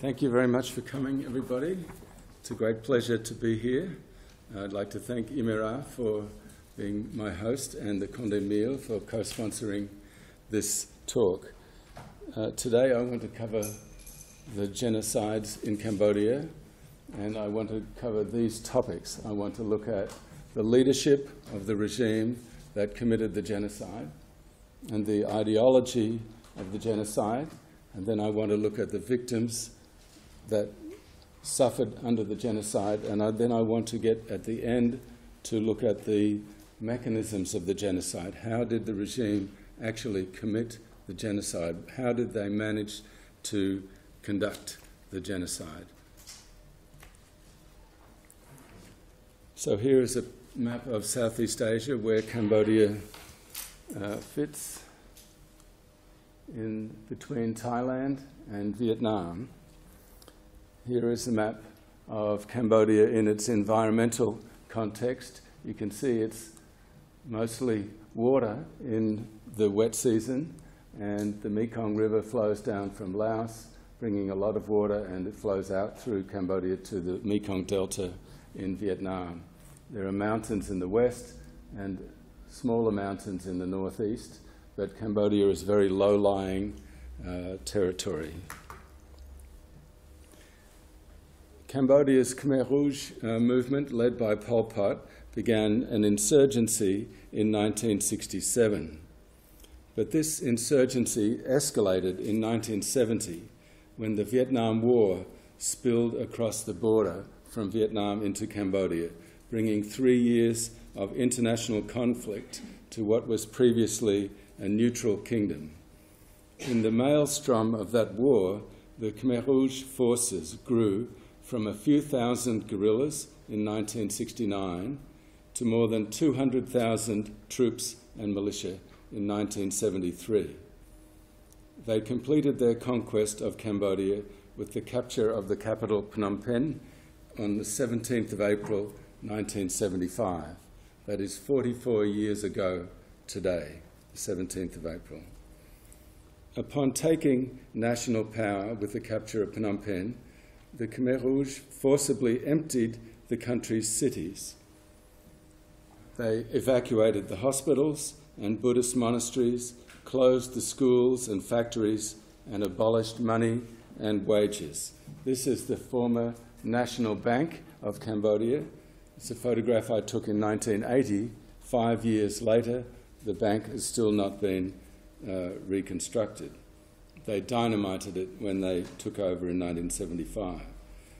Thank you very much for coming, everybody. It's a great pleasure to be here. I'd like to thank IMéRA for being my host and the Condé Nast for co-sponsoring this talk. Today I want to cover the genocides in Cambodia, and I want to cover these topics. I want to look at the leadership of the regime that committed the genocide and the ideology of the genocide, and then I want to look at the victims that suffered under the genocide, and then I want to get at the end to look at the mechanisms of the genocide. How did the regime actually commit the genocide? How did they manage to conduct the genocide? So here is a map of Southeast Asia where Cambodia fits in between Thailand and Vietnam. Here is a map of Cambodia in its environmental context. You can see it's mostly water in the wet season, and the Mekong River flows down from Laos, bringing a lot of water, and it flows out through Cambodia to the Mekong Delta in Vietnam. There are mountains in the west and smaller mountains in the northeast, but Cambodia is very low-lying territory. Cambodia's Khmer Rouge movement, led by Pol Pot, began an insurgency in 1967. But this insurgency escalated in 1970 when the Vietnam War spilled across the border from Vietnam into Cambodia, bringing 3 years of international conflict to what was previously a neutral kingdom. In the maelstrom of that war, the Khmer Rouge forces grew from a few thousand guerrillas in 1969 to more than 200,000 troops and militia in 1973. They completed their conquest of Cambodia with the capture of the capital Phnom Penh on the 17th of April 1975. That is 44 years ago today, the 17th of April. Upon taking national power with the capture of Phnom Penh, the Khmer Rouge forcibly emptied the country's cities. They evacuated the hospitals and Buddhist monasteries, closed the schools and factories, and abolished money and wages. This is the former National Bank of Cambodia. It's a photograph I took in 1980. 5 years later, the bank has still not been reconstructed. They dynamited it when they took over in 1975.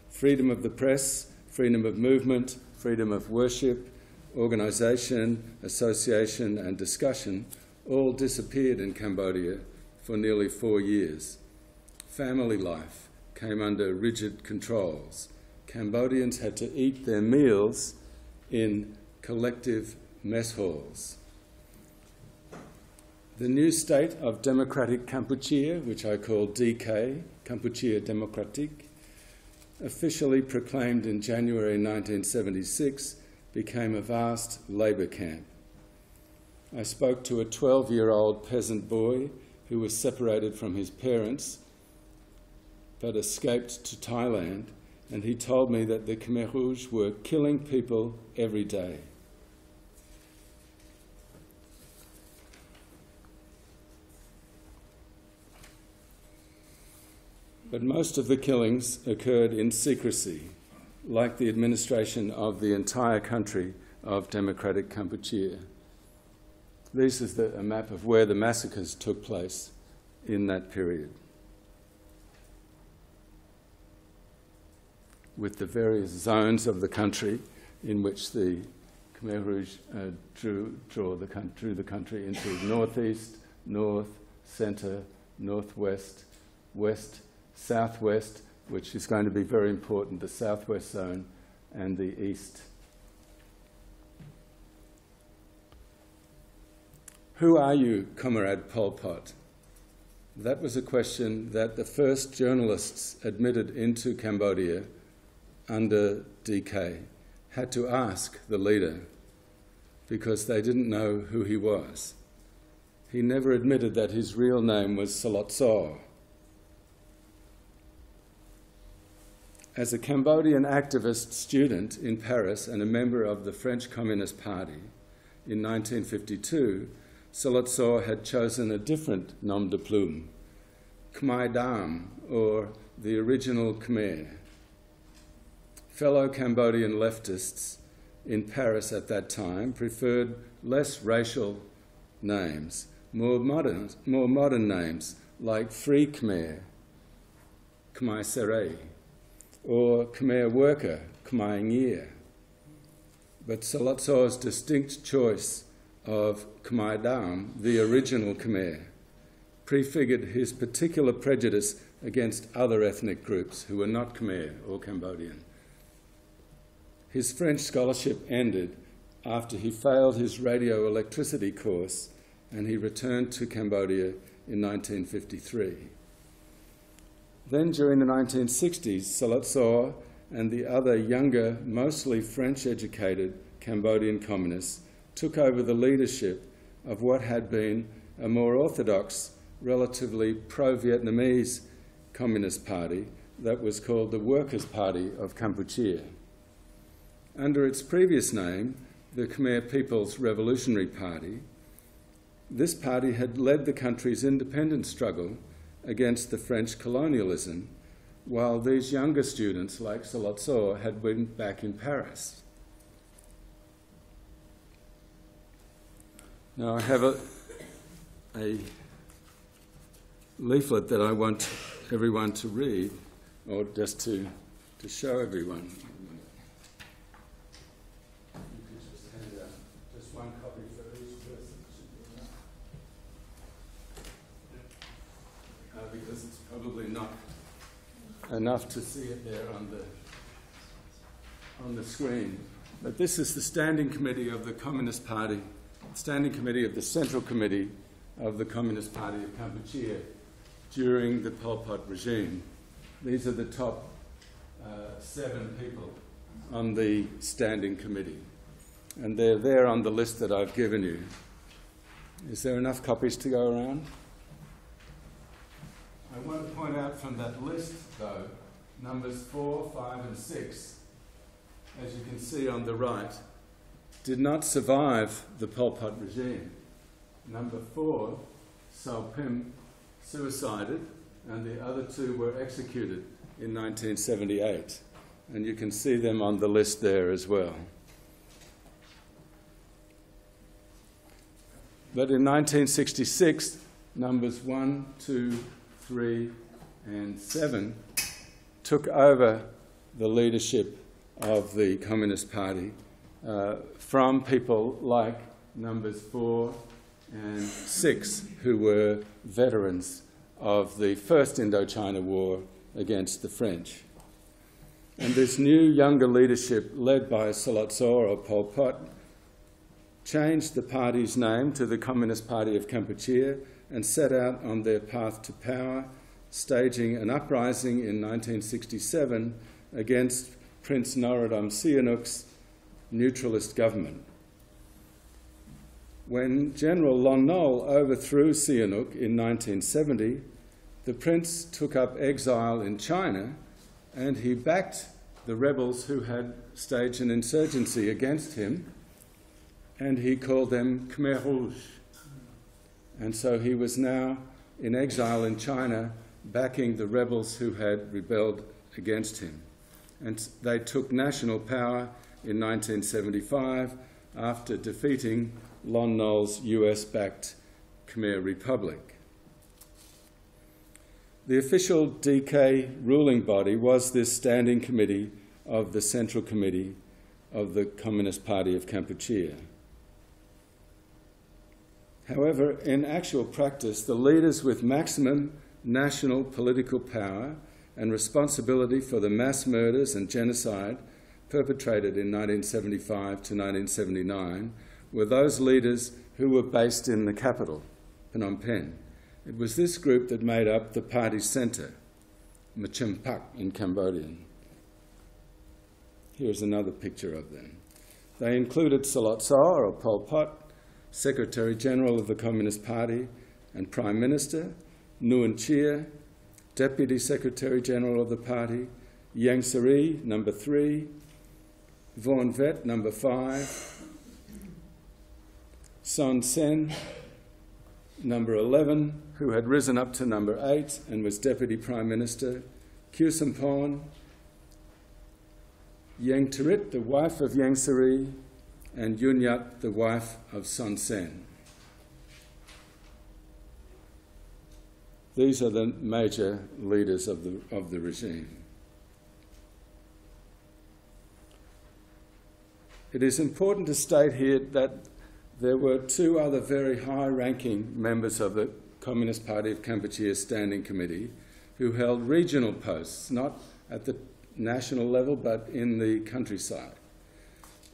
Freedom of the press, freedom of movement, freedom of worship, organisation, association and discussion all disappeared in Cambodia for nearly 4 years. Family life came under rigid controls. Cambodians had to eat their meals in collective mess halls. The new state of Democratic Kampuchea, which I call DK, Kampuchea Democratique, officially proclaimed in January 1976, became a vast labour camp. I spoke to a 12-year-old peasant boy who was separated from his parents but escaped to Thailand, and he told me that the Khmer Rouge were killing people every day. But most of the killings occurred in secrecy, like the administration of the entire country of Democratic Kampuchea. This is a map of where the massacres took place in that period, with the various zones of the country in which the Khmer Rouge drew the country into northeast, north, centre, northwest, west, southwest, which is going to be very important, the southwest zone, and the east. Who are you, Comrade Pol Pot? That was a question that the first journalists admitted into Cambodia under DK had to ask the leader because they didn't know who he was. He never admitted that his real name was Salotsaw. As a Cambodian activist student in Paris and a member of the French Communist Party, in 1952, Selotzor had chosen a different nom de plume, Khmer Dam, or the original Khmer. Fellow Cambodian leftists in Paris at that time preferred less racial names, more modern names like Free Khmer, Khmer Serey, or Khmer Worker, Khmer Ngir. But Selotzor's distinct choice of Khmer Dam, the original Khmer, prefigured his particular prejudice against other ethnic groups who were not Khmer or Cambodian. His French scholarship ended after he failed his radioelectricity course and he returned to Cambodia in 1953. Then during the 1960s, Selotzor and the other younger, mostly French-educated Cambodian communists took over the leadership of what had been a more orthodox, relatively pro-Vietnamese Communist Party that was called the Workers' Party of Kampuchea. Under its previous name, the Khmer People's Revolutionary Party, this party had led the country's independence struggle against the French colonialism, while these younger students, like Selotzor, had been back in Paris. Now I have a leaflet that I want everyone to read, or just to show everyone. Because it's probably not enough to see it there on the screen. But this is the Standing Committee of the Communist Party, Standing Committee of the Central Committee of the Communist Party of Kampuchea during the Pol Pot regime. These are the top 7 people on the Standing Committee. And they're there on the list that I've given you. Is there enough copies to go around? I want to point out from that list, though, numbers 4, 5, and 6, as you can see on the right, did not survive the Pol Pot regime. Number 4, Sao Pim, suicided, and the other 2 were executed in 1978. And you can see them on the list there as well. But in 1966, numbers 1, 2, 3, and 7 took over the leadership of the Communist Party from people like numbers 4 and 6, who were veterans of the First Indochina War against the French. And this new younger leadership, led by Selotzor or Pol Pot, changed the party's name to the Communist Party of Kampuchea and set out on their path to power, staging an uprising in 1967 against Prince Norodom Sihanouk's neutralist government. When General Lon Nol overthrew Sihanouk in 1970, the prince took up exile in China and he backed the rebels who had staged an insurgency against him, and he called them Khmer Rouge. And so he was now in exile in China, backing the rebels who had rebelled against him. And they took national power in 1975 after defeating Lon Nol's US-backed Khmer Republic. The official DK ruling body was this Standing Committee of the Central Committee of the Communist Party of Kampuchea. However, in actual practice, the leaders with maximum national political power and responsibility for the mass murders and genocide perpetrated in 1975 to 1979 were those leaders who were based in the capital, Phnom Penh. It was this group that made up the party's centre, Machimpak in Cambodian. Here's another picture of them. They included Selotzor or Pol Pot, Secretary General of the Communist Party and Prime Minister, Nguyen Chia, Deputy Secretary General of the party, Yang number 3, Vaughan Vet, number 5, Son Sen, number 11, who had risen up to number 8 and was Deputy Prime Minister, Khieu Samphan, Yang Tarit, the wife of Yang Sari, and Yun Yat, the wife of Son Sen. These are the major leaders of the regime. It is important to state here that there were 2 other very high-ranking members of the Communist Party of Cambodia Standing Committee who held regional posts, not at the national level but in the countryside,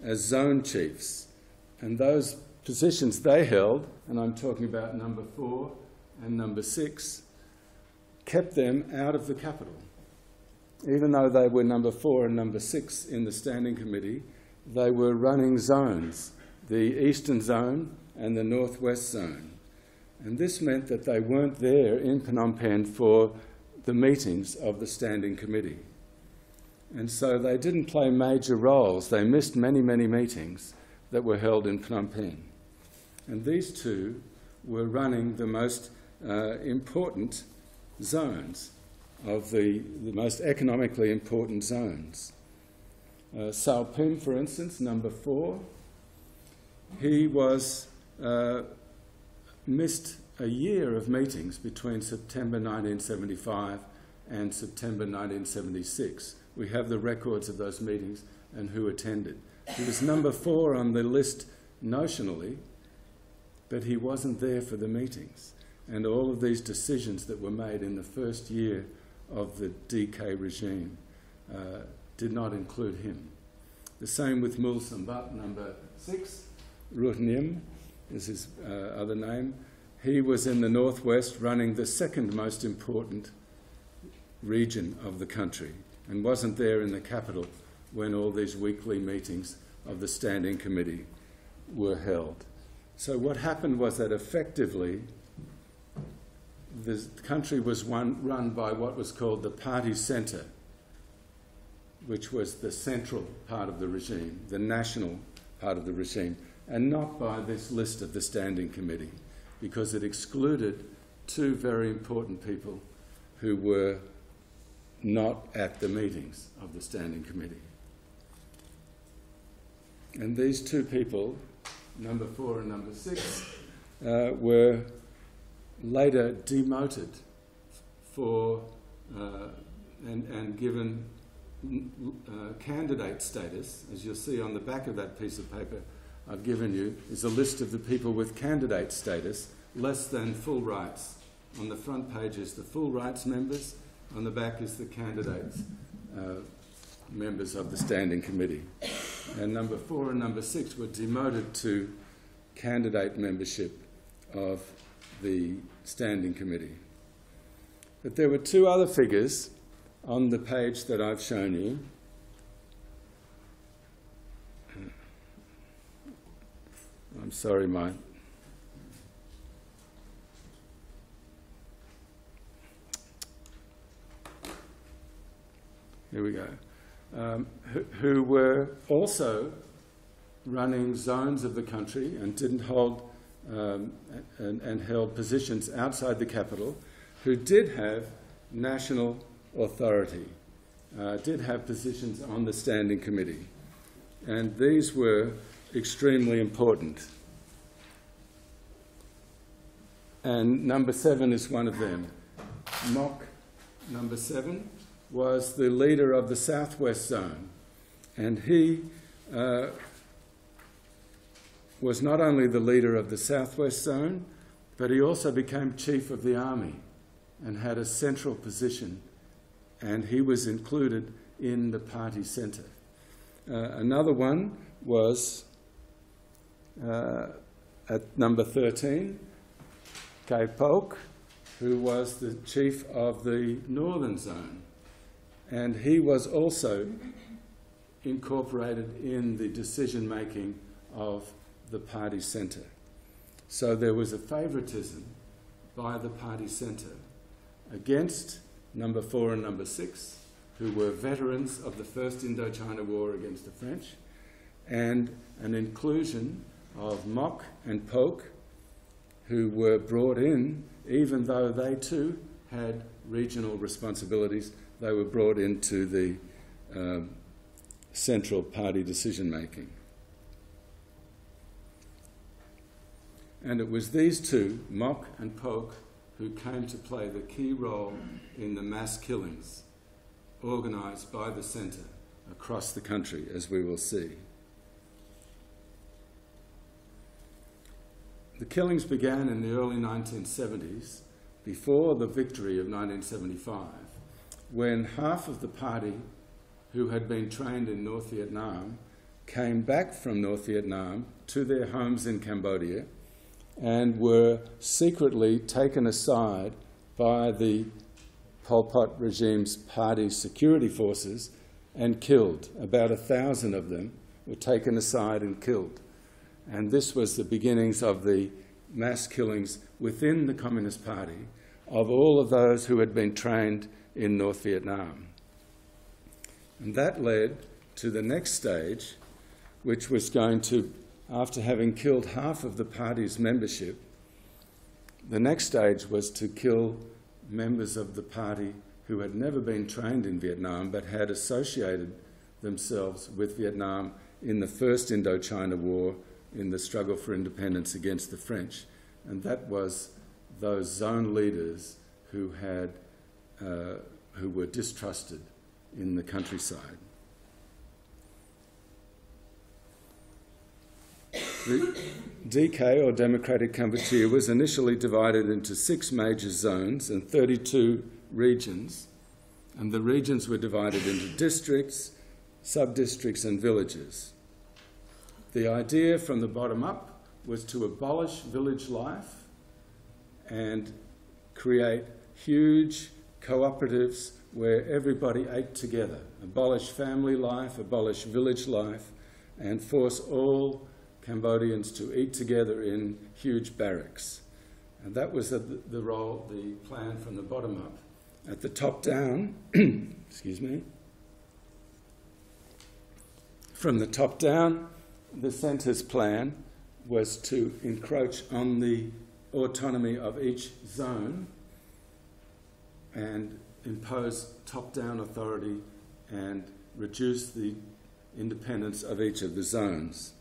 as zone chiefs. And those positions they held, and I'm talking about number 4 and number 6, kept them out of the capital. Even though they were number 4 and number 6 in the Standing Committee, they were running zones, the Eastern Zone and the Northwest Zone. And this meant that they weren't there in Phnom Penh for the meetings of the Standing Committee. And so they didn't play major roles. They missed many, many meetings that were held in Phnom Penh. And these 2 were running the most important zones, of the most economically important zones. Sao Pim, for instance, number 4, he was missed a year of meetings between September 1975 and September 1976. We have the records of those meetings and who attended. He was number 4 on the list notionally, but he wasn't there for the meetings. And all of these decisions that were made in the first year of the DK regime did not include him. The same with Mul Sambat, number 6. Ruth Nim is his other name. He was in the northwest running the second most important region of the country and wasn't there in the capital when all these weekly meetings of the Standing Committee were held. So what happened was that effectively the country was run by what was called the party centre, which was the central part of the regime, the national part of the regime, and not by this list of the Standing Committee, because it excluded 2 very important people who were not at the meetings of the Standing Committee. And these 2 people, number 4 and number 6, were later demoted for and given candidate status. As you'll see on the back of that piece of paper I've given you is a list of the people with candidate status, less than full rights. On the front page is the full rights members, on the back is the candidates, members of the Standing Committee. And number 4 and number 6 were demoted to candidate membership of the Standing Committee. But there were 2 other figures on the page that I've shown you. I'm sorry, here we go. Who were also running zones of the country and didn't hold and held positions outside the capital, who did have national authority, did have positions on the Standing Committee. And these were extremely important. And number 7 is one of them. Mok, number 7, was the leader of the Southwest Zone. And he was not only the leader of the Southwest Zone, but he also became chief of the army and had a central position. And he was included in the party centre. Another one was at number 13, Kai Polk, who was the chief of the Northern Zone. And he was also incorporated in the decision-making of the party centre. So there was a favouritism by the party centre against number 4 and number 6, who were veterans of the First Indochina War against the French, and an inclusion of Mok and Pok, who were brought in, even though they too had regional responsibilities. They were brought into the central party decision-making. And it was these two, Mok and Pok, who came to play the key role in the mass killings organised by the centre across the country, as we will see. The killings began in the early 1970s, before the victory of 1975, when half of the party who had been trained in North Vietnam came back from North Vietnam to their homes in Cambodia and were secretly taken aside by the Pol Pot regime's party security forces and killed. About 1,000 of them were taken aside and killed. And this was the beginnings of the mass killings within the Communist Party of all of those who had been trained in North Vietnam. And that led to the next stage, which was going to, after having killed half of the party's membership, the next stage was to kill members of the party who had never been trained in Vietnam but had associated themselves with Vietnam in the First Indochina War, in the struggle for independence against the French. And that was those zone leaders who were distrusted in the countryside. The DK, or Democratic Kampuchea, was initially divided into 6 major zones and 32 regions, and the regions were divided into districts, sub-districts and villages. The idea from the bottom up was to abolish village life and create huge cooperatives where everybody ate together, abolish family life, abolish village life, and force all Cambodians to eat together in huge barracks. And that was the plan from the bottom up. At the top down, excuse me, from the top down, the centre's plan was to encroach on the autonomy of each zone and impose top-down authority and reduce the independence of each of the zones.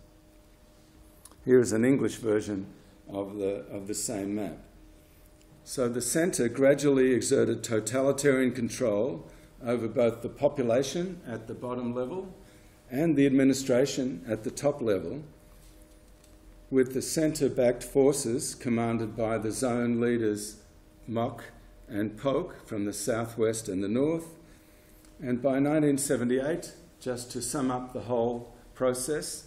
Here is an English version of the same map. So the centre gradually exerted totalitarian control over both the population at the bottom level and the administration at the top level, with the centre-backed forces commanded by the zone leaders Mok and Pok from the southwest and the north. And by 1978, just to sum up the whole process,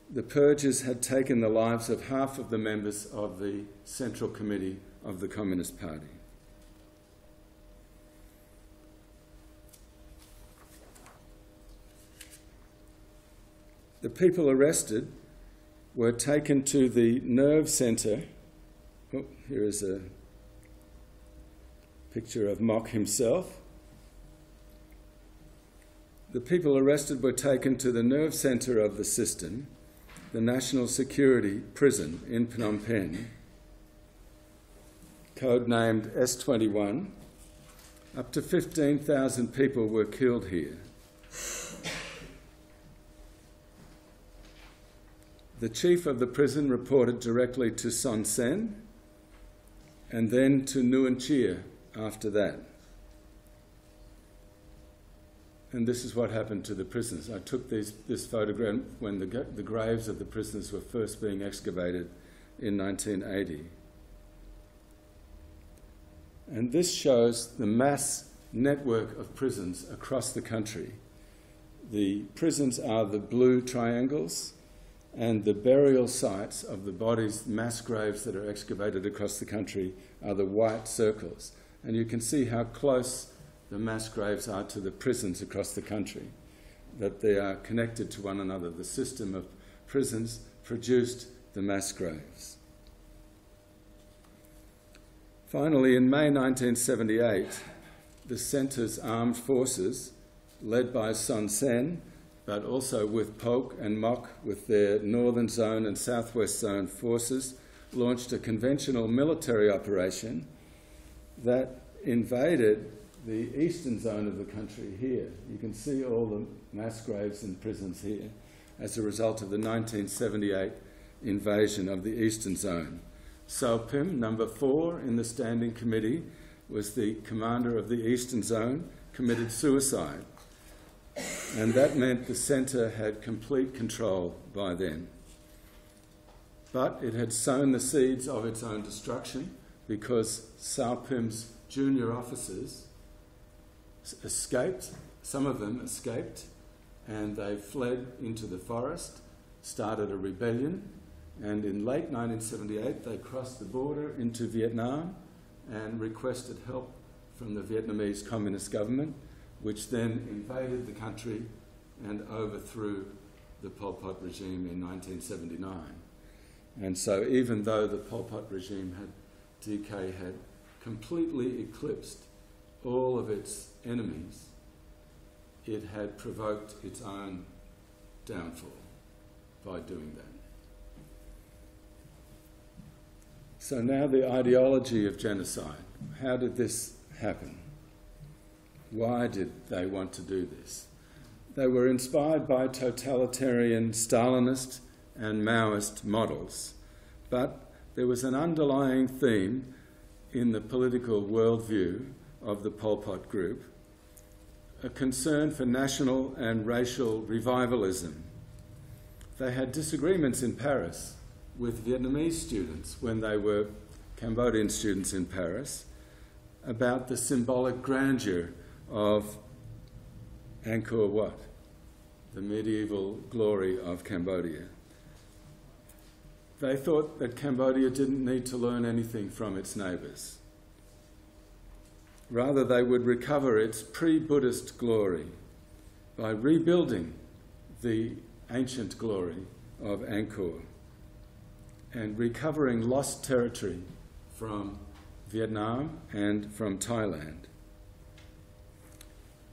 the purges had taken the lives of half of the members of the Central Committee of the Communist Party. The people arrested were taken to the nerve centre. Oh, here is a picture of Mok himself. The people arrested were taken to the nerve centre of the system, the National Security Prison in Phnom Penh, codenamed S21. Up to 15,000 people were killed here. The chief of the prison reported directly to Son Sen and then to Nguyen Chia after that. And this is what happened to the prisoners. I took this photograph when the graves of the prisoners were first being excavated in 1980. And this shows the mass network of prisons across the country. The prisons are the blue triangles, and the burial sites of the bodies, mass graves that are excavated across the country, are the white circles. And you can see how close the mass graves are to the prisons across the country, that they are connected to one another. The system of prisons produced the mass graves. Finally, in May 1978, the centre's armed forces, led by Son Sen, but also with Polk and Mok with their Northern Zone and Southwest Zone forces, launched a conventional military operation that invaded the eastern zone of the country here. You can see all the mass graves and prisons here as a result of the 1978 invasion of the eastern zone. So Pim, number 4 in the Standing Committee, was the commander of the eastern zone, committed suicide. And that meant the centre had complete control by then. But it had sown the seeds of its own destruction because Sao Pim's junior officers escaped, some of them escaped, and they fled into the forest, started a rebellion, and in late 1978 they crossed the border into Vietnam and requested help from the Vietnamese Communist government, which then invaded the country and overthrew the Pol Pot regime in 1979. And so even though the Pol Pot regime had completely eclipsed all of its enemies, it had provoked its own downfall by doing that. So now the ideology of genocide. How did this happen? Why did they want to do this? They were inspired by totalitarian Stalinist and Maoist models, but there was an underlying theme in the political worldview of the Pol Pot group, a concern for national and racial revivalism. They had disagreements in Paris with Vietnamese students when they were Cambodian students in Paris about the symbolic grandeur of Angkor Wat, the medieval glory of Cambodia. They thought that Cambodia didn't need to learn anything from its neighbours. Rather, they would recover its pre-Buddhist glory by rebuilding the ancient glory of Angkor and recovering lost territory from Vietnam and from Thailand.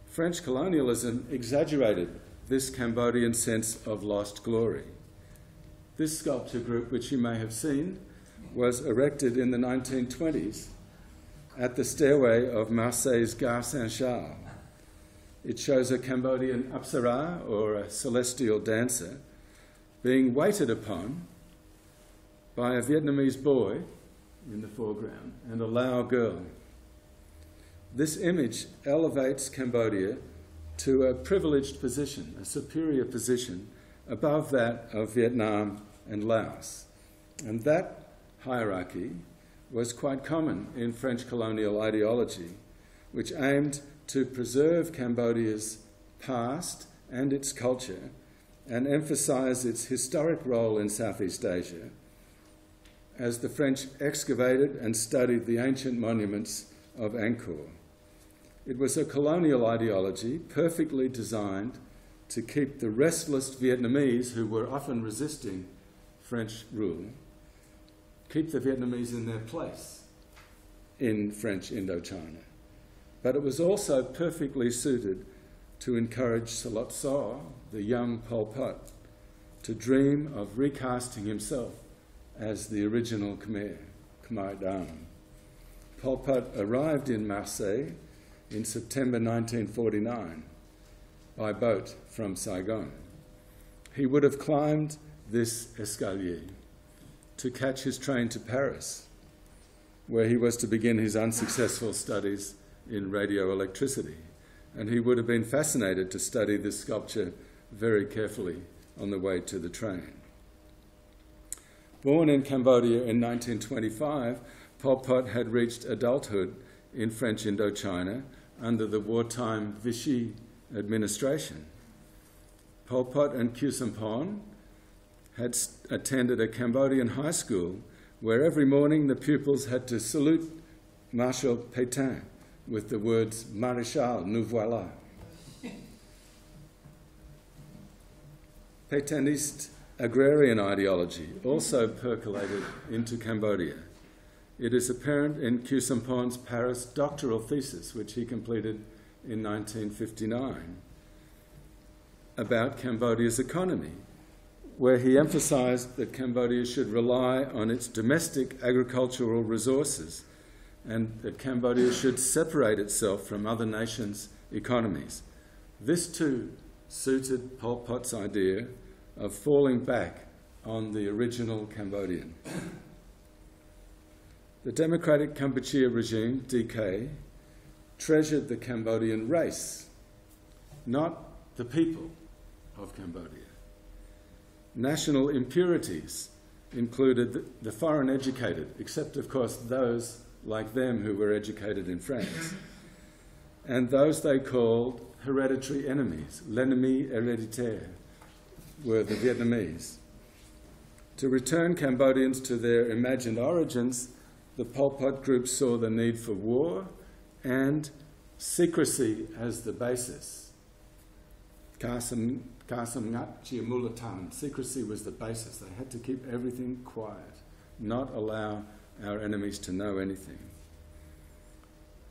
French colonialism exaggerated this Cambodian sense of lost glory. This sculpture group, which you may have seen, was erected in the 1920s at the stairway of Marseille's Gare Saint-Charles. It shows a Cambodian apsara, or a celestial dancer, being waited upon by a Vietnamese boy in the foreground and a Lao girl. This image elevates Cambodia to a privileged position, a superior position, above that of Vietnam and Laos. And that hierarchy was quite common in French colonial ideology, which aimed to preserve Cambodia's past and its culture and emphasise its historic role in Southeast Asia as the French excavated and studied the ancient monuments of Angkor. It was a colonial ideology perfectly designed to keep the restless Vietnamese, who were often resisting French rule, keep the Vietnamese in their place in French Indochina. But it was also perfectly suited to encourage Salot So, the young Pol Pot, to dream of recasting himself as the original Khmer Dam. Pol Pot arrived in Marseille in September 1949 by boat from Saigon. He would have climbed this escalier to catch his train to Paris, where he was to begin his unsuccessful studies in radioelectricity. And he would have been fascinated to study this sculpture very carefully on the way to the train. Born in Cambodia in 1925, Pol Pot had reached adulthood in French Indochina under the wartime Vichy administration. Pol Pot and Khieu Samphan had attended a Cambodian high school where every morning the pupils had to salute Marshal Pétain with the words, "Maréchal, nous voilà." Pétainist agrarian ideology also percolated into Cambodia, It is apparent in Kusumpon's Paris doctoral thesis, which he completed in 1959, about Cambodia's economy, where he emphasized that Cambodia should rely on its domestic agricultural resources and that Cambodia should separate itself from other nations' economies. This too suited Pol Pot's idea of falling back on the original Cambodian. The Democratic Kampuchea regime, DK, treasured the Cambodian race, not the people of Cambodia. National impurities included the foreign educated, except of course those like them who were educated in France, and those they called hereditary enemies, l'ennemi héréditaire, were the Vietnamese. To return Cambodians to their imagined origins, the Pol Pot group saw the need for war and secrecy as the basis. Secrecy was the basis. They had to keep everything quiet, not allow our enemies to know anything.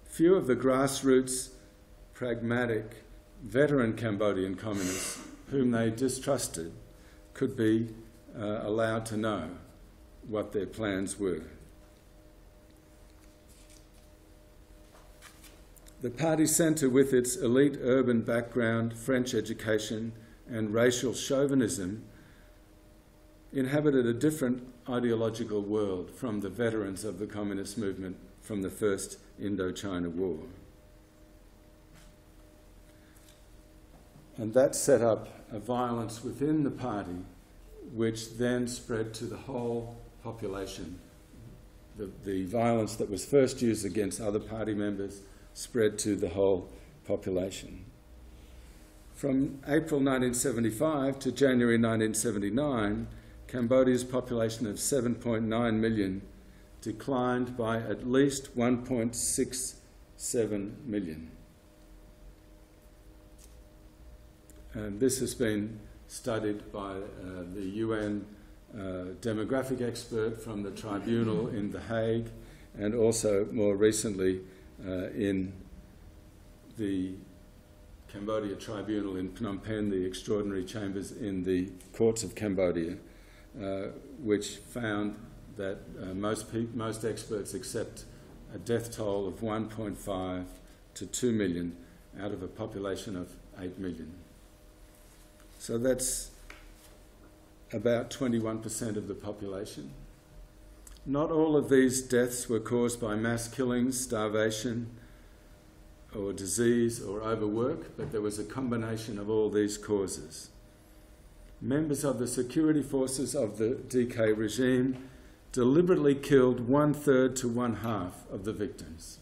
Few of the grassroots, pragmatic, veteran Cambodian communists whom they distrusted could be allowed to know what their plans were. The party centre, with its elite urban background, French education and racial chauvinism, inhabited a different ideological world from the veterans of the communist movement from the First Indochina War. And that set up a violence within the party which then spread to the whole population. The violence that was first used against other party members spread to the whole population. From April 1975 to January 1979, Cambodia's population of 7.9 million declined by at least 1.67 million. And this has been studied by the UN demographic expert from the tribunal in The Hague, and also more recently in the Cambodia Tribunal in Phnom Penh, the extraordinary chambers in the courts of Cambodia, which found that most experts accept a death toll of 1.5 to 2 million out of a population of 8 million. So that's about 21% of the population. Not all of these deaths were caused by mass killings, starvation, or disease, or overwork, but there was a combination of all these causes. Members of the security forces of the DK regime deliberately killed 1/3 to 1/2 of the victims.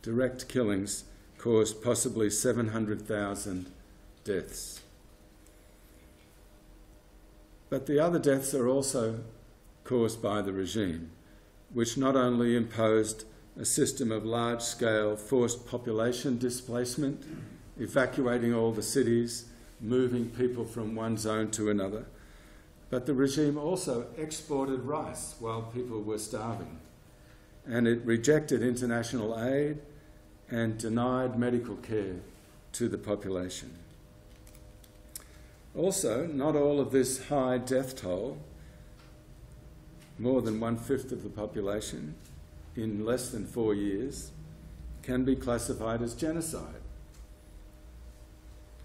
Direct killings caused possibly 700,000 deaths. But the other deaths are also caused by the regime, which not only imposed a system of large-scale forced population displacement, evacuating all the cities, moving people from one zone to another, but the regime also exported rice while people were starving, and it rejected international aid and denied medical care to the population. Also, not all of this high death toll, more than 1/5 of the population in less than 4 years, can be classified as genocide.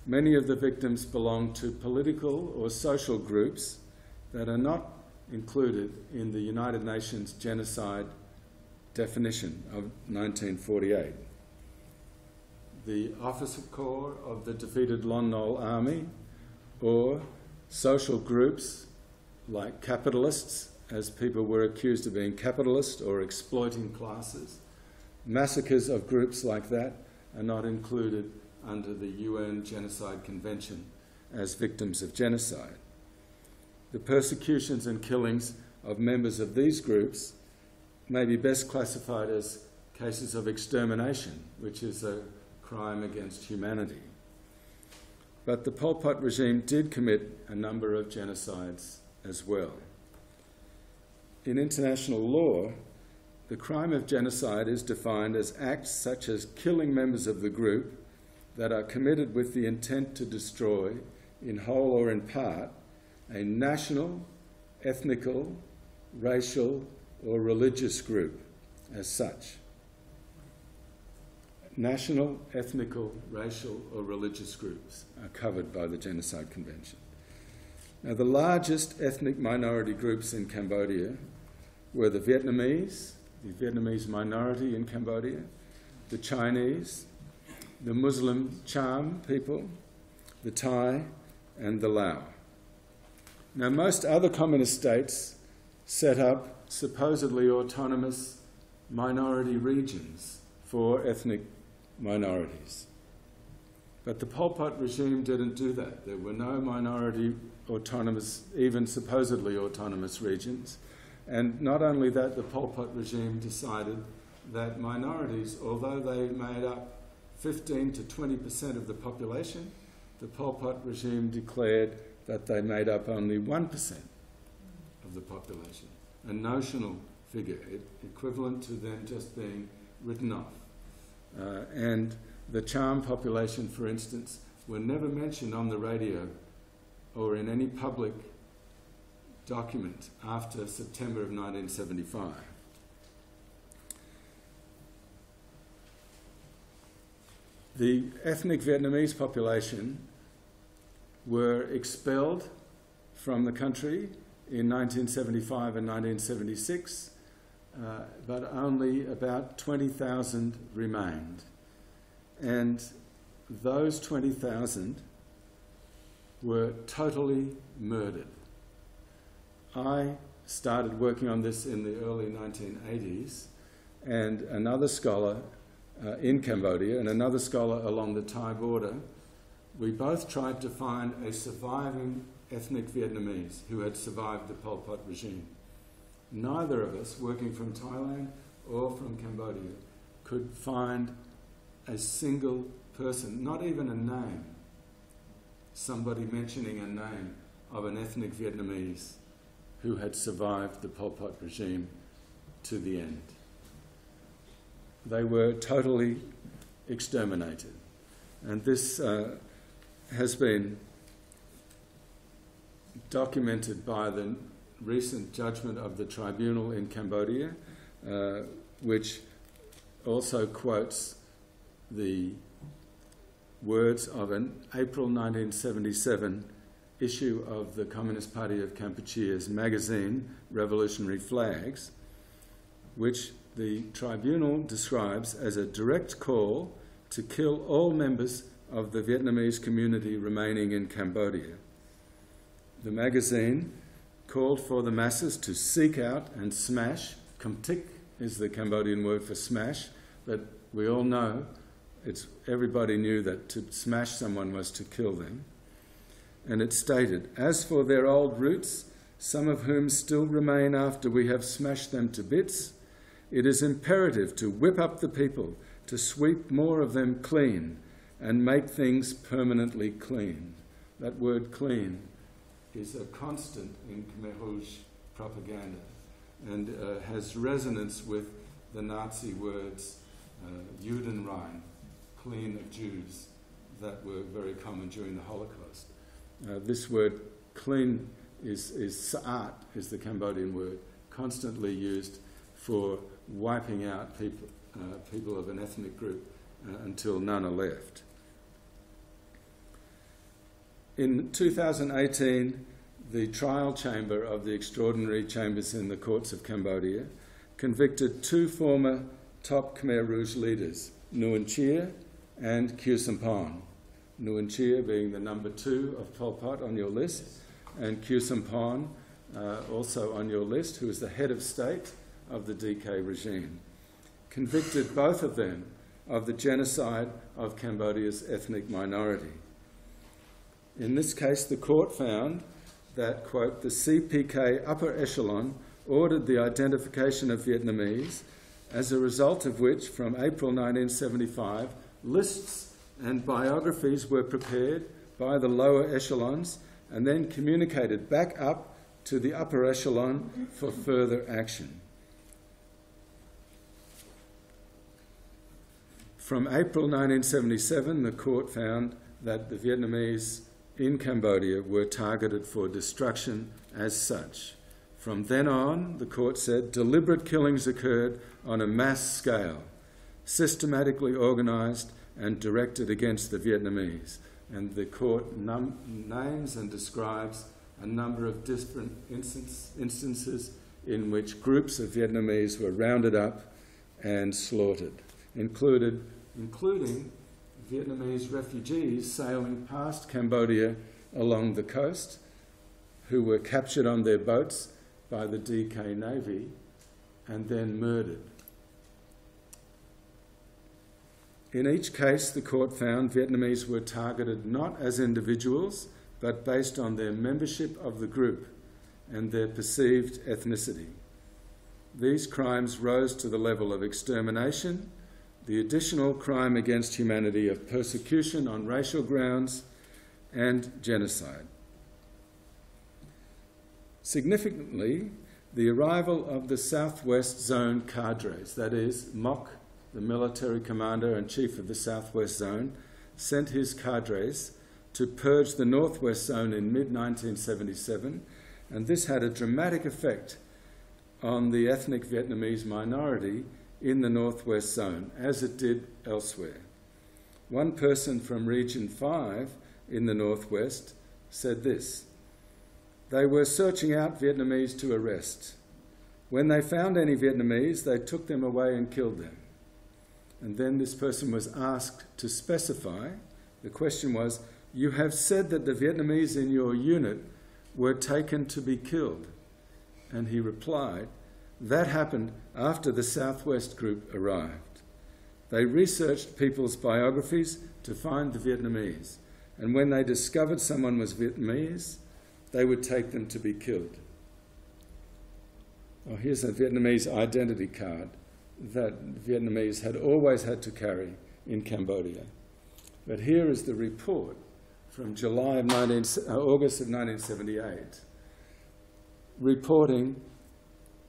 Many of the victims belong to political or social groups that are not included in the United Nations genocide definition of 1948. The officer corps of the defeated Lon Nol army, or social groups like capitalists, as people were accused of being capitalist or exploiting classes. Massacres of groups like that are not included under the UN Genocide Convention as victims of genocide. The persecutions and killings of members of these groups may be best classified as cases of extermination, which is a crime against humanity. But the Pol Pot regime did commit a number of genocides as well. In international law, the crime of genocide is defined as acts such as killing members of the group that are committed with the intent to destroy, in whole or in part, a national, ethnical, racial, or religious group as such. National, ethnical, racial, or religious groups are covered by the Genocide Convention. Now, the largest ethnic minority groups in Cambodia were the Vietnamese minority in Cambodia, the Chinese, the Muslim Cham people, the Thai, and the Lao. Now, most other communist states set up supposedly autonomous minority regions for ethnic minorities. But the Pol Pot regime didn't do that. There were no minority autonomous, even supposedly autonomous regions. And not only that, the Pol Pot regime decided that minorities, although they made up 15 to 20% of the population, the Pol Pot regime declared that they made up only 1% of the population, a notional figure, equivalent to them just being written off. And the Cham population, for instance, were never mentioned on the radio or in any public document after September of 1975. The ethnic Vietnamese population were expelled from the country in 1975 and 1976, but only about 20,000 remained. And those 20,000 were totally murdered. I started working on this in the early 1980s, and another scholar in Cambodia and another scholar along the Thai border, we both tried to find a surviving ethnic Vietnamese who had survived the Pol Pot regime. Neither of us, working from Thailand or from Cambodia, could find a single person, not even a name, somebody mentioning a name of an ethnic Vietnamese who had survived the Pol Pot regime to the end. They were totally exterminated. And this has been documented by the recent judgment of the tribunal in Cambodia, which also quotes the words of an April 1977 issue of the Communist Party of Kampuchea's magazine, Revolutionary Flags, which the tribunal describes as a direct call to kill all members of the Vietnamese community remaining in Cambodia. The magazine called for the masses to seek out and smash. Kamtik is the Cambodian word for smash, but we all know, everybody knew that to smash someone was to kill them. And it stated, "As for their old roots, some of whom still remain after we have smashed them to bits, it is imperative to whip up the people, to sweep more of them clean, and make things permanently clean." That word clean is a constant in Khmer Rouge propaganda and has resonance with the Nazi words Judenrein, clean of Jews, that were very common during the Holocaust. This word clean is sa'at, is the Cambodian word, constantly used for wiping out people of an ethnic group until none are left. In 2018, the trial chamber of the extraordinary chambers in the courts of Cambodia convicted two former top Khmer Rouge leaders, Nguyen Chia and Khieu Samphan. Nguyen Chia being the number 2 of Pol Pot on your list, and Khieu Samphan also on your list, who is the head of state of the DK regime. Convicted both of them of the genocide of Cambodia's ethnic minority. In this case, the court found that, quote, the CPK upper echelon ordered the identification of Vietnamese, as a result of which, from April 1975, lists and biographies were prepared by the lower echelons and then communicated back up to the upper echelon for further action. From April 1977, the court found that the Vietnamese in Cambodia were targeted for destruction as such. From then on, the court said, deliberate killings occurred on a mass scale, systematically organised and directed against the Vietnamese. And the court names and describes a number of different instances in which groups of Vietnamese were rounded up and slaughtered, including Vietnamese refugees sailing past Cambodia along the coast who were captured on their boats by the DK Navy and then murdered. In each case, the court found Vietnamese were targeted not as individuals, but based on their membership of the group and their perceived ethnicity. These crimes rose to the level of extermination, the additional crime against humanity of persecution on racial grounds, and genocide. Significantly, the arrival of the Southwest Zone cadres, that is, Mock, the military commander and chief of the Southwest Zone, sent his cadres to purge the Northwest Zone in mid-1977, and this had a dramatic effect on the ethnic Vietnamese minority in the Northwest Zone, as it did elsewhere. One person from Region 5 in the Northwest said this: they were searching out Vietnamese to arrest. When they found any Vietnamese, they took them away and killed them. And then this person was asked to specify. The question was, you have said that the Vietnamese in your unit were taken to be killed. And he replied, that happened after the Southwest group arrived. They researched people's biographies to find the Vietnamese. And when they discovered someone was Vietnamese, they would take them to be killed. Oh, here's a Vietnamese identity card that Vietnamese had always had to carry in Cambodia. But here is the report from August of 1978, reporting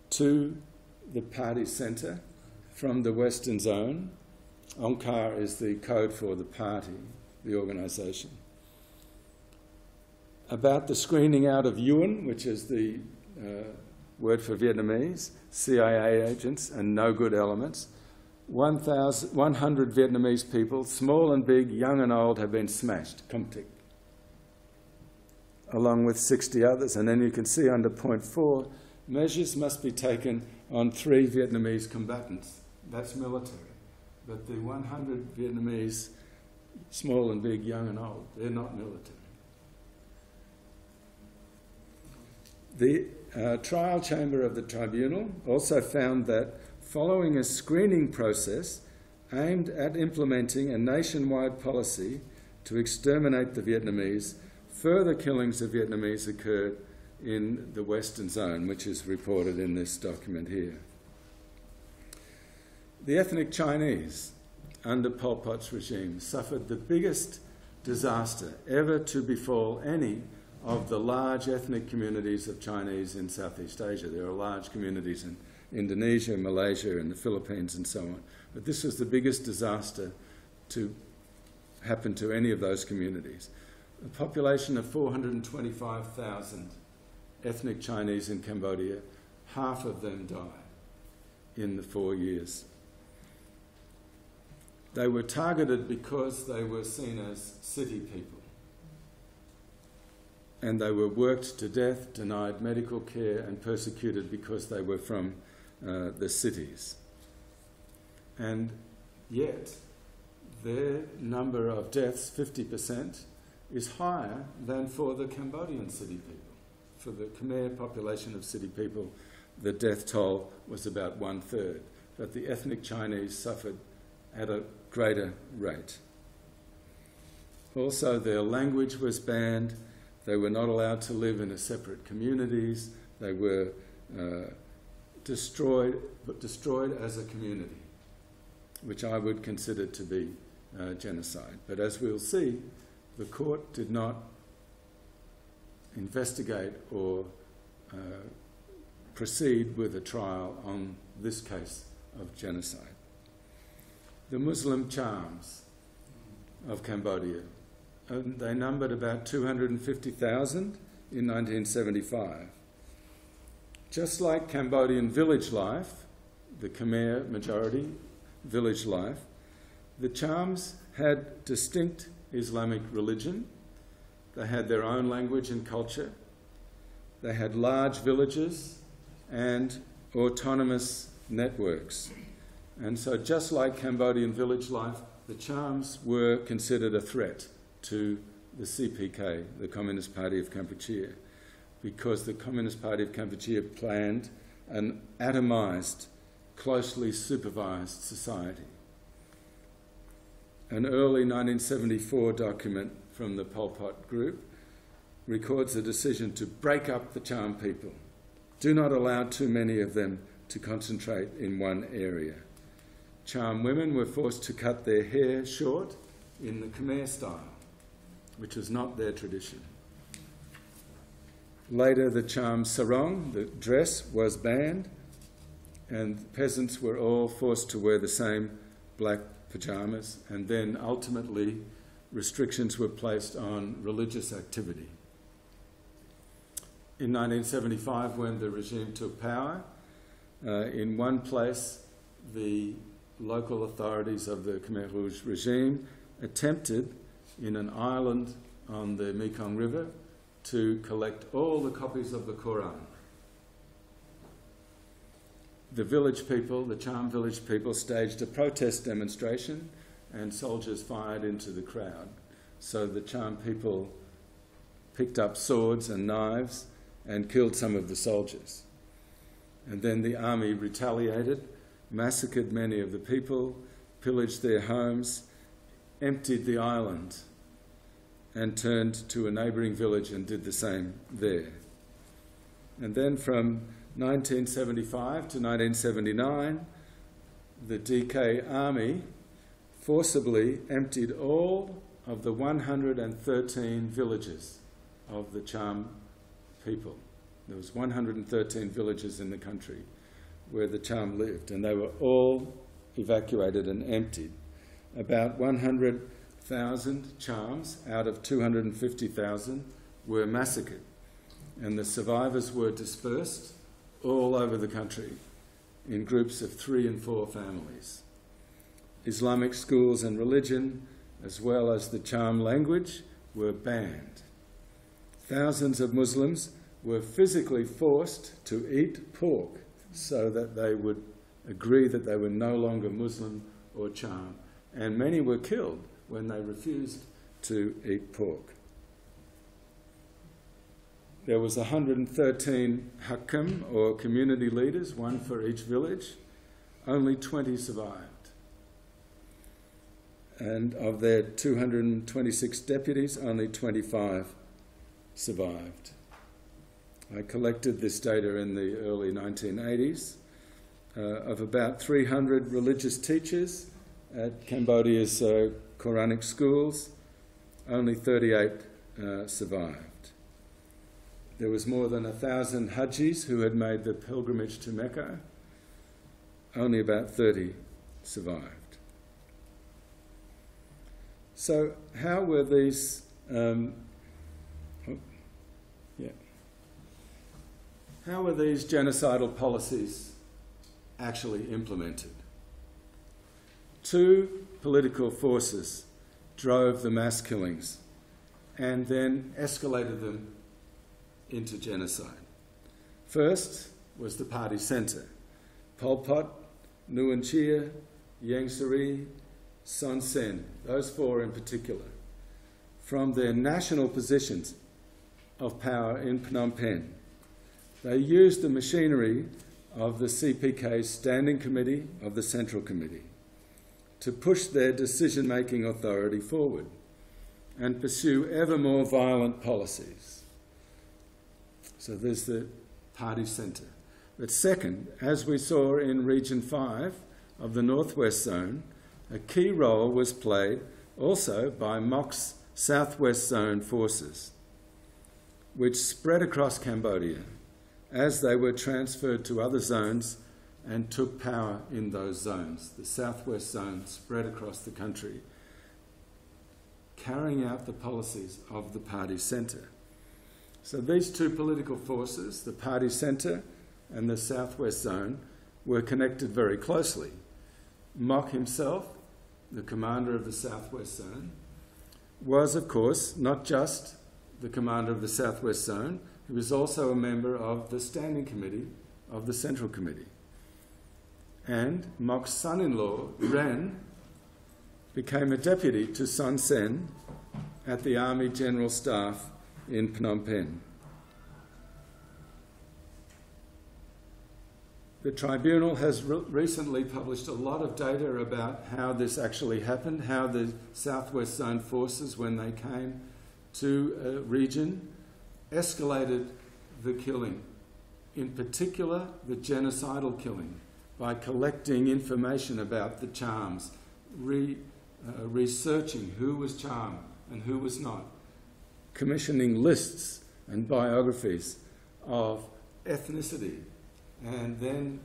to the party centre from the Western Zone. Onkar is the code for the party, the organisation, about the screening out of Yuan, which is the word for Vietnamese, CIA agents and no good elements. 100 Vietnamese people, small and big, young and old, have been smashed, Comtic, along with 60 others. And then you can see under point 4, measures must be taken on 3 Vietnamese combatants. That's military. But the 100 Vietnamese, small and big, young and old, they're not military. The trial chamber of the tribunal also found that following a screening process aimed at implementing a nationwide policy to exterminate the Vietnamese, further killings of Vietnamese occurred in the Western Zone, which is reported in this document here. The ethnic Chinese under Pol Pot's regime suffered the biggest disaster ever to befall any of the large ethnic communities of Chinese in Southeast Asia. There are large communities in Indonesia, Malaysia, and the Philippines, and so on. But this was the biggest disaster to happen to any of those communities. A population of 425,000 ethnic Chinese in Cambodia, half of them died in the 4 years. They were targeted because they were seen as city people. And they were worked to death, denied medical care, and persecuted because they were from the cities. And yet, their number of deaths, 50%, is higher than for the Cambodian city people. For the Khmer population of city people, the death toll was about 1/3. But the ethnic Chinese suffered at a greater rate. Also, their language was banned. They were not allowed to live in separate communities. They were destroyed as a community, which I would consider to be genocide. But as we'll see, the court did not investigate or proceed with a trial on this case of genocide. the Muslim charms of Cambodia. And they numbered about 250,000 in 1975. Just like Cambodian village life, the Khmer majority village life, the charms had distinct Islamic religion. They had their own language and culture. They had large villages and autonomous networks. And so just like Cambodian village life, the charms were considered a threat to the CPK, the Communist Party of Kampuchea, because the Communist Party of Kampuchea planned an atomized, closely supervised society. An early 1974 document from the Pol Pot group records a decision to break up the Cham people. Do not allow too many of them to concentrate in one area. Cham women were forced to cut their hair short in the Khmer style, which was not their tradition. Later, the Cham sarong, the dress, was banned, and peasants were all forced to wear the same black pyjamas, and then ultimately restrictions were placed on religious activity. In 1975, when the regime took power, in one place the local authorities of the Khmer Rouge regime attempted, in an island on the Mekong River, to collect all the copies of the Quran. The village people, the Cham village people, staged a protest demonstration and soldiers fired into the crowd. So the Cham people picked up swords and knives and killed some of the soldiers. And then the army retaliated, massacred many of the people, pillaged their homes, emptied the island, and turned to a neighbouring village and did the same there. And then from 1975 to 1979, the DK army forcibly emptied all of the 113 villages of the Cham people. There was 113 villages in the country where the Cham lived, and they were all evacuated and emptied. About 100,000 Chams out of 250,000 were massacred, and the survivors were dispersed all over the country in groups of 3 and 4 families. Islamic schools and religion, as well as the Cham language, were banned. Thousands of Muslims were physically forced to eat pork so that they would agree that they were no longer Muslim or Cham, and many were killed when they refused to eat pork. There was 113 hakam, or community leaders, one for each village. Only 20 survived. And of their 226 deputies, only 25 survived. I collected this data in the early 1980s. Of about 300 religious teachers at Cambodia's Quranic schools, only 38 survived. There was more than 1,000 Hajis who had made the pilgrimage to Mecca. Only about 30 survived. So how were these... How were these genocidal policies actually implemented? 2 political forces drove the mass killings and then escalated them into genocide. First was the party centre. Pol Pot, Nguyen Chia, Ieng Sary, Son Sen, those 4 in particular, from their national positions of power in Phnom Penh, they used the machinery of the CPK's Standing Committee of the Central Committee to push their decision-making authority forward and pursue ever more violent policies. So there's the party centre. But second, as we saw in Region 5 of the Northwest Zone, a key role was played also by MOC's Southwest Zone forces, which spread across Cambodia as they were transferred to other zones and took power in those zones. The southwest zone spread across the country, carrying out the policies of the party centre. So these two political forces, the party centre and the southwest zone, were connected very closely. Mock himself, the commander of the southwest zone, was, of course, not just the commander of the southwest zone, he was also a member of the standing committee of the Central Committee. And Mok's son-in-law, Ren, became a deputy to Son Sen at the Army General Staff in Phnom Penh. The tribunal has recently published a lot of data about how this actually happened, how the Southwest Zone forces, when they came to a region, escalated the killing, in particular the genocidal killing, by collecting information about the charms, researching who was charmed and who was not, commissioning lists and biographies of ethnicity, and then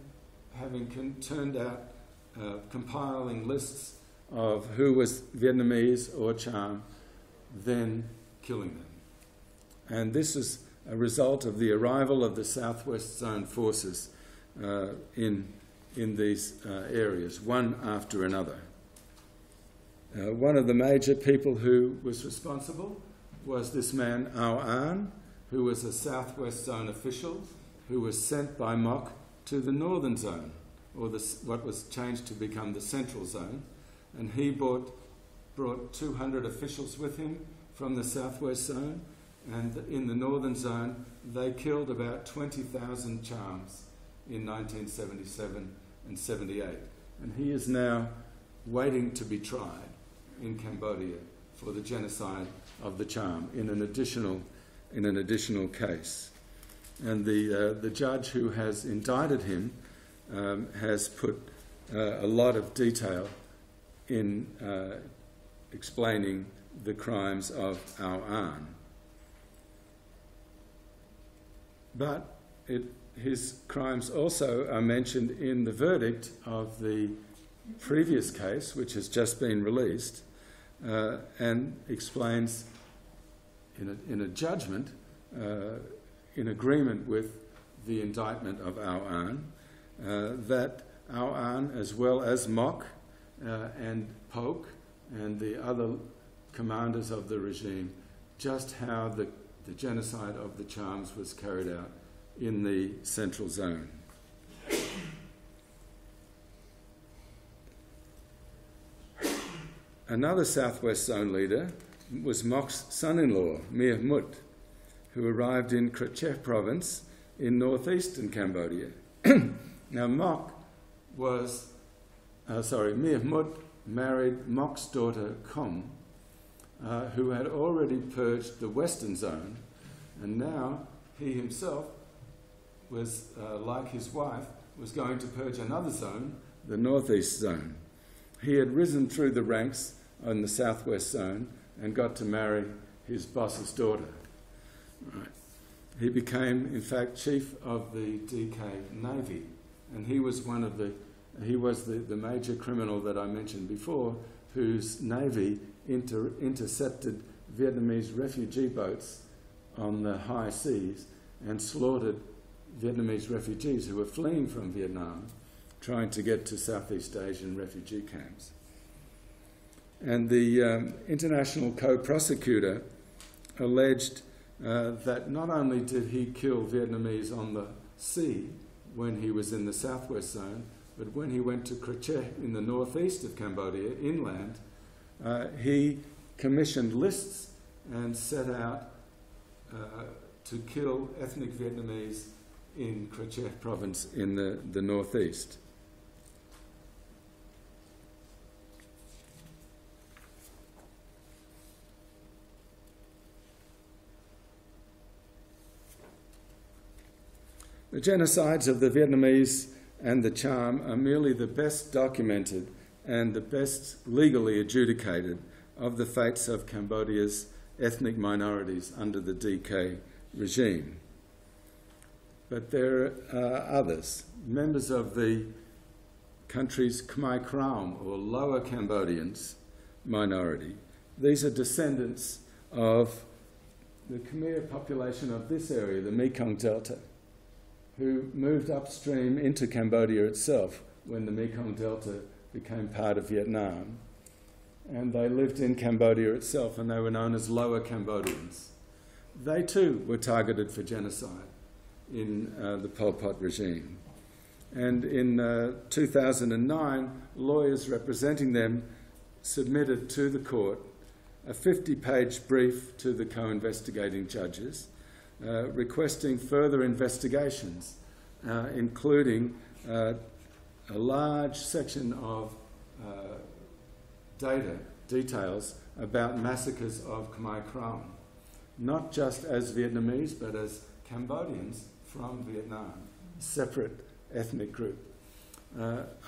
having turned out compiling lists of who was Vietnamese or Cham, then killing them. And this is a result of the arrival of the Southwest Zone forces in these areas, one after another. One of the major people who was responsible was this man, Ao An, who was a Southwest Zone official who was sent by Mok to the Northern Zone, or what was changed to become the Central Zone, and he brought 200 officials with him from the Southwest Zone, and in the Northern Zone they killed about 20,000 Chams in 1977 and 78, and he is now waiting to be tried in Cambodia for the genocide of the Cham in an additional case. And the judge who has indicted him has put a lot of detail in explaining the crimes of Ao An. But his crimes also are mentioned in the verdict of the previous case, which has just been released, and explains in a judgment in agreement with the indictment of Ao An, that Ao An, as well as Mok and Polk and the other commanders of the regime, just how the genocide of the Chams was carried out in the Central Zone. Another Southwest Zone leader was Mok's son-in-law, Mir Mut, who arrived in Kretchef province in northeastern Cambodia. Now, Mir Mut married Mok's daughter, Kom, who had already purged the Western Zone, and now he himself was, like his wife, was going to purge another zone, the Northeast Zone. He had risen through the ranks in the Southwest Zone and got to marry his boss's daughter. Right. He became, in fact, chief of the DK Navy, and he was the major criminal that I mentioned before, whose navy intercepted Vietnamese refugee boats on the high seas and slaughtered Vietnamese refugees who were fleeing from Vietnam, trying to get to Southeast Asian refugee camps. And the international co-prosecutor alleged that not only did he kill Vietnamese on the sea when he was in the Southwest Zone, but when he went to Kretchef in the northeast of Cambodia, inland, he commissioned lists and set out to kill ethnic Vietnamese in Kretchef province in the northeast. The genocides of the Vietnamese and the Cham are merely the best documented and the best legally adjudicated of the fates of Cambodia's ethnic minorities under the DK regime. But there are others. members of the country's Khmer Krom, or Lower Cambodians minority. These are descendants of the Khmer population of this area, the Mekong Delta, who moved upstream into Cambodia itself when the Mekong Delta became part of Vietnam. And they lived in Cambodia itself, and they were known as Lower Cambodians. They too were targeted for genocide in the Pol Pot regime. And in 2009, lawyers representing them submitted to the court a 50-page brief to the co-investigating judges requesting further investigations, including a large section of details about massacres of Khmer Krom, not just as Vietnamese, but as Cambodians from Vietnam, a separate ethnic group.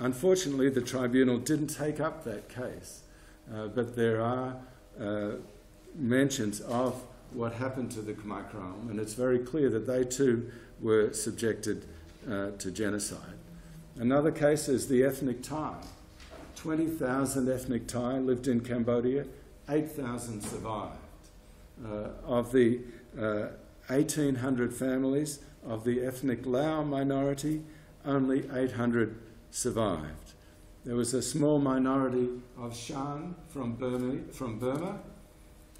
Unfortunately, the tribunal didn't take up that case, but there are mentions of what happened to the Khmer Krom, and it's very clear that they too were subjected to genocide. Another case is the ethnic Thai. 20,000 ethnic Thai lived in Cambodia, 8,000 survived. Of the 1,800 families of the ethnic Lao minority, only 800 survived. There was a small minority of Shan from Burma,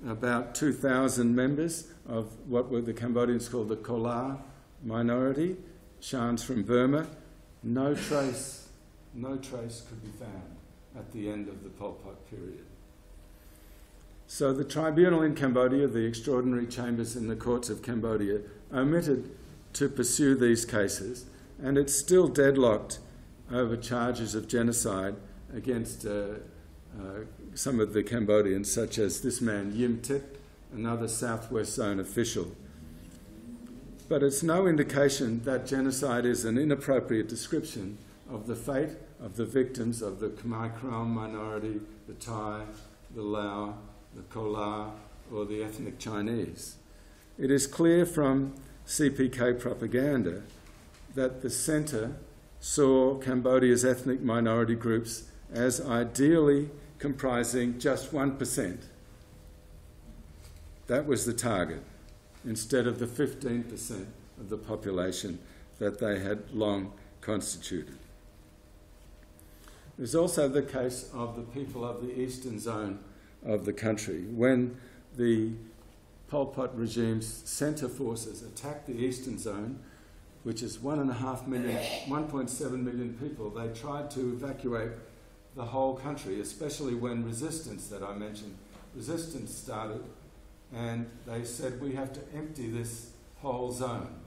about 2,000 members of what were the Cambodians called the Kolar minority, Shans from Burma. No trace could be found at the end of the Pol Pot period. So the tribunal in Cambodia, the extraordinary chambers in the courts of Cambodia, omitted to pursue these cases, and it's still deadlocked over charges of genocide against some of the Cambodians, such as this man, Yim Tit, another Southwest Zone official. But it's no indication that genocide is an inappropriate description of the fate of the victims of the Khmer Krom minority, the Thai, the Lao, the Kolar, or the ethnic Chinese. It is clear from CPK propaganda that the centre saw Cambodia's ethnic minority groups as ideally comprising just 1%. That was the target, instead of the 15% of the population that they had long constituted. There's also the case of the people of the eastern zone of the country. When the Pol Pot regime's centre forces attacked the eastern zone, which is 1.7 million people, they tried to evacuate the whole country, especially when resistance started, and they said, we have to empty this whole zone.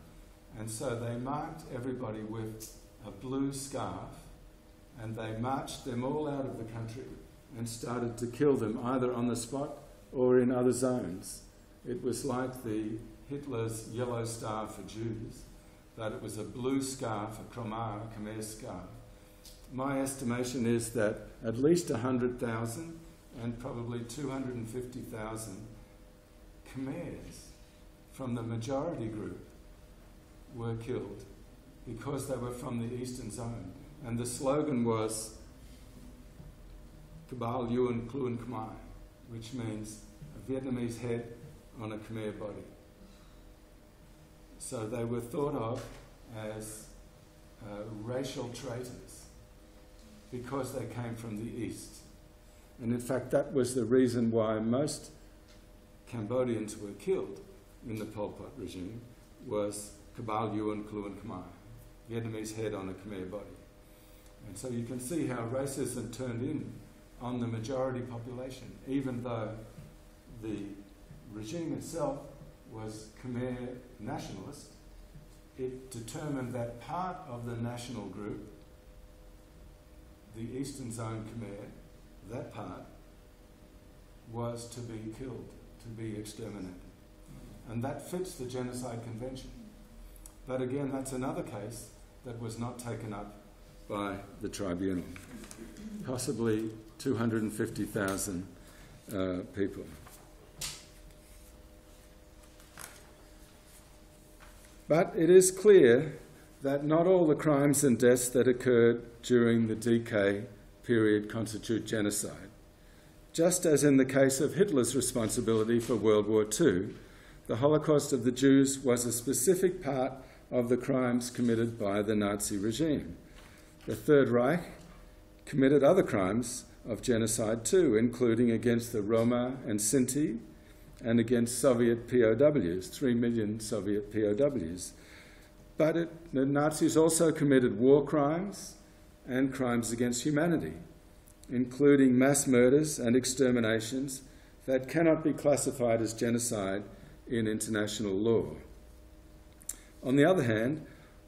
And so they marked everybody with a blue scarf, and they marched them all out of the country and started to kill them either on the spot or in other zones. It was like the Hitler's yellow star for Jews, but it was a blue scarf, a Khmer scarf. My estimation is that at least 100,000 and probably 250,000 Khmers from the majority group were killed because they were from the eastern zone. And the slogan was Kabal Yuan Kluan Khmer, which means a Vietnamese head on a Khmer body. So they were thought of as racial traitors because they came from the east. And in fact, that was the reason why most Cambodians were killed in the Pol Pot regime, was Kabal Yuan Kluan Khmer, Vietnamese head on a Khmer body. And so you can see how racism turned in on the majority population, even though the regime itself was Khmer nationalist. It determined that part of the national group, the Eastern Zone Khmer, that part was to be killed, to be exterminated. And that fits the Genocide Convention. But again, that's another case that was not taken up by the tribunal. Possibly 250,000 people. But it is clear that not all the crimes and deaths that occurred during the DK period constitute genocide. Just as in the case of Hitler's responsibility for World War II, the Holocaust of the Jews was a specific part of the crimes committed by the Nazi regime. The Third Reich committed other crimes of genocide too, including against the Roma and Sinti and against Soviet POWs, 3 million Soviet POWs. But the Nazis also committed war crimes and crimes against humanity, including mass murders and exterminations that cannot be classified as genocide in international law. On the other hand,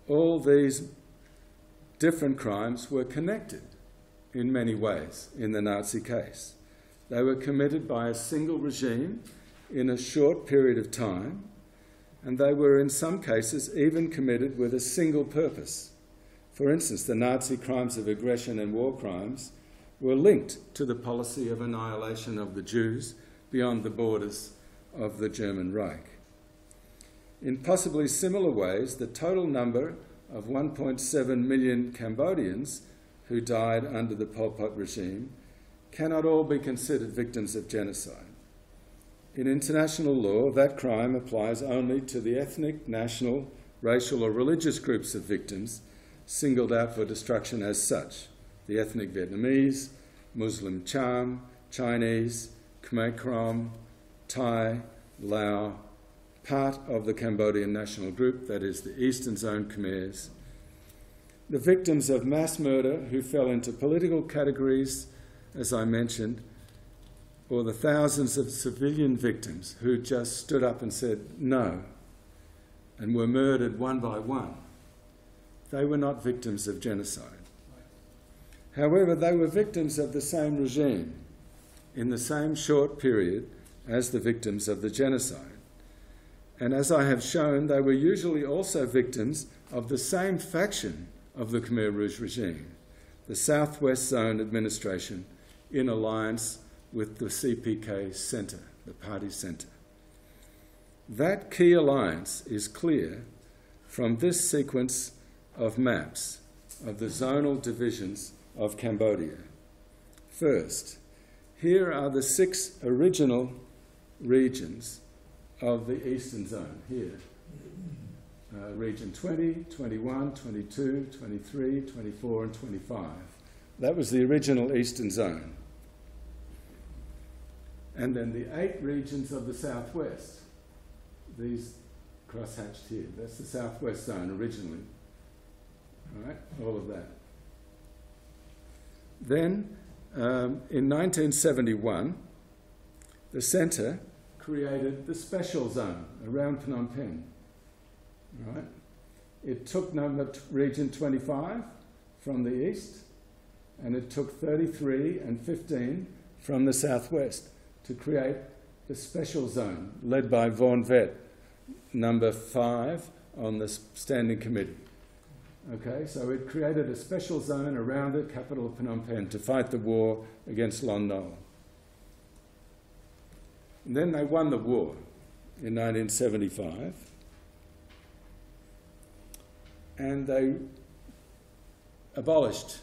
all these different crimes were connected in many ways in the Nazi case. They were committed by a single regime in a short period of time, and they were in some cases even committed with a single purpose. For instance, the Nazi crimes of aggression and war crimes were linked to the policy of annihilation of the Jews beyond the borders of the German Reich. In possibly similar ways, the total number of 1.7 million Cambodians who died under the Pol Pot regime cannot all be considered victims of genocide. In international law, that crime applies only to the ethnic, national, racial or religious groups of victims singled out for destruction as such: the ethnic Vietnamese, Muslim Cham, Chinese, Khmer Krom, Thai, Lao, part of the Cambodian national group, that is the Eastern Zone Khmers, the victims of mass murder who fell into political categories, as I mentioned, or the thousands of civilian victims who just stood up and said no and were murdered one by one. They were not victims of genocide. However, they were victims of the same regime in the same short period as the victims of the genocide. And as I have shown, they were usually also victims of the same faction of the Khmer Rouge regime, the Southwest Zone Administration, in alliance with the CPK Centre, the party centre. That key alliance is clear from this sequence of maps of the zonal divisions of Cambodia. First, here are the 6 original regions of the Eastern Zone, here. Region 20, 21, 22, 23, 24 and 25. That was the original Eastern Zone. And then the 8 regions of the Southwest, these cross-hatched here. That's the Southwest Zone originally. All right, all of that. Then, in 1971, the centre created the Special Zone around Phnom Penh. All right. It took region 25 from the east, and it took 33 and 15 from the southwest to create the Special Zone, led by Vaughan Vett, number 5 on the Standing Committee. Okay, so it created a special zone around the capital of Phnom Penh to fight the war against Lon Nol. And then they won the war in 1975, and they abolished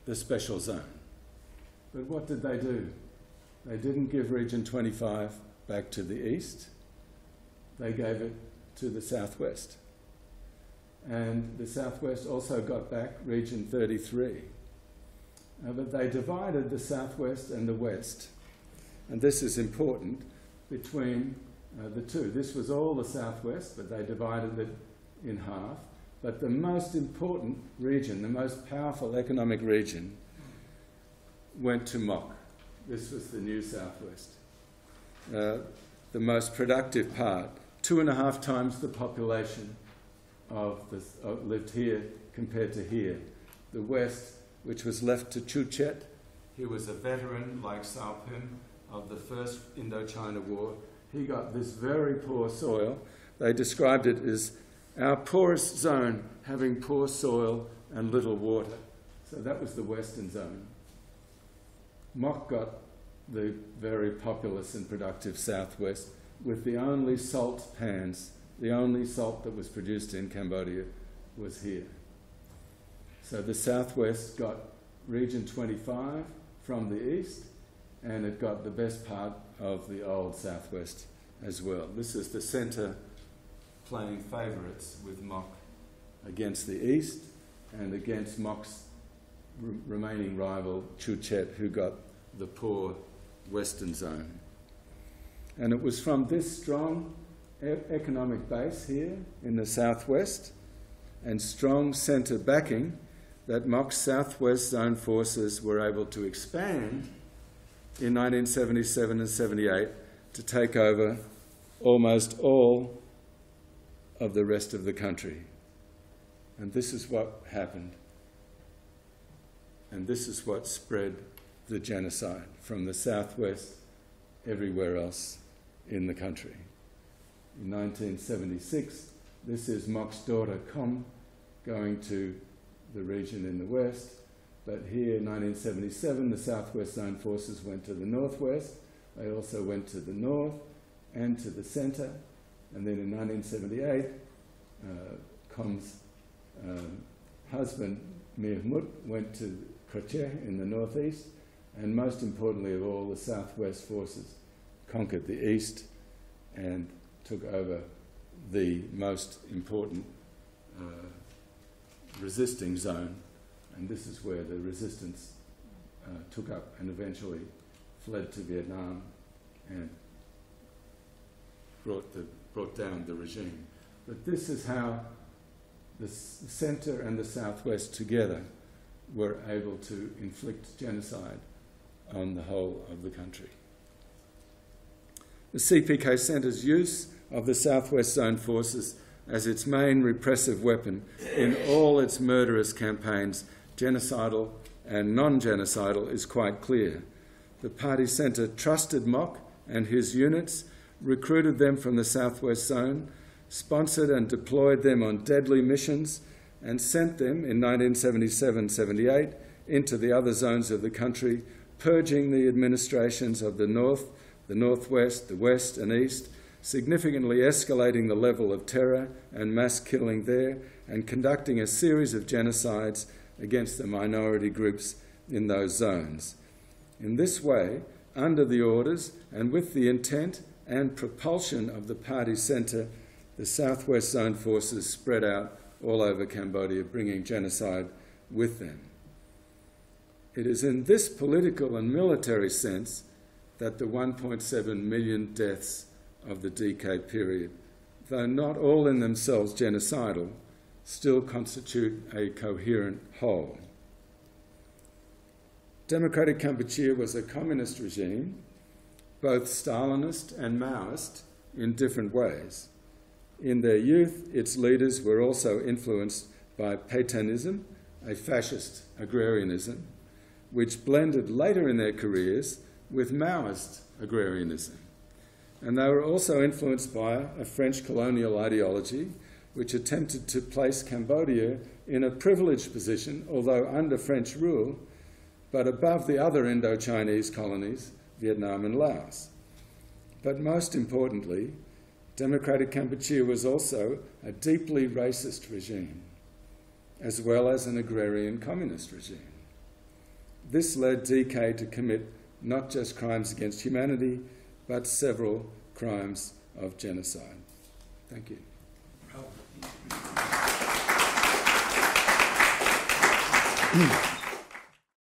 the special zone. But what did they do? They didn't give Region 25 back to the east. They gave it to the southwest. And the southwest also got back Region 33. But they divided the southwest and the west. And this is important between the two. This was all the southwest, but they divided it in half. But the most important region, the most powerful economic region, went to Mok. This was the new southwest. The most productive part, 2.5 times the population lived here compared to here. The west, which was left to Chuchet, he was a veteran like Sao Pim of the first Indochina War. He got this very poor soil. They described it as our poorest zone, having poor soil and little water. So that was the western zone. Mok got the very populous and productive southwest with the only salt pans, the only salt that was produced in Cambodia was here. So the southwest got region 25 from the east, and it got the best part of the old southwest as well. This is the centre playing favourites with Mok against the east and against Mok's remaining rival Chuchet, who got the poor western zone. And it was from this strong economic base here in the southwest and strong centre backing that Mok's southwest zone forces were able to expand in 1977 and 78 to take over almost all of the rest of the country. And this is what happened. And this is what spread the genocide from the southwest everywhere else in the country. In 1976, this is Mok's daughter Kom going to the region in the west. But here in 1977, the southwest zone forces went to the northwest. They also went to the north and to the centre. And then in 1978, Kom's husband, Mirmut, went to Crochet in the northeast. And most importantly of all, the southwest forces conquered the east and took over the most important resisting zone. And this is where the resistance took up and eventually fled to Vietnam and brought down the regime. But this is how the centre and the southwest together were able to inflict genocide on the whole of the country. The CPK Centre's use of the Southwest Zone forces as its main repressive weapon in all its murderous campaigns, genocidal and non-genocidal, is quite clear. The party centre trusted Mok and his units, recruited them from the Southwest Zone, sponsored and deployed them on deadly missions, and sent them in 1977-78 into the other zones of the country, purging the administrations of the north, the northwest, the west and east, significantly escalating the level of terror and mass killing there, and conducting a series of genocides against the minority groups in those zones. In this way, under the orders and with the intent and propulsion of the party centre, the Southwest Zone forces spread out all over Cambodia, bringing genocide with them. It is in this political and military sense that the 1.7 million deaths of the DK period, though not all in themselves genocidal, still constitute a coherent whole. Democratic Kampuchea was a communist regime, both Stalinist and Maoist, in different ways. In their youth, its leaders were also influenced by Pétainism, a fascist agrarianism, which blended later in their careers with Maoist agrarianism. And they were also influenced by a French colonial ideology which attempted to place Cambodia in a privileged position, although under French rule, but above the other Indo-Chinese colonies, Vietnam and Laos. But most importantly, Democratic Kampuchea was also a deeply racist regime, as well as an agrarian communist regime. This led DK to commit not just crimes against humanity, but several crimes of genocide. Thank you. Oh.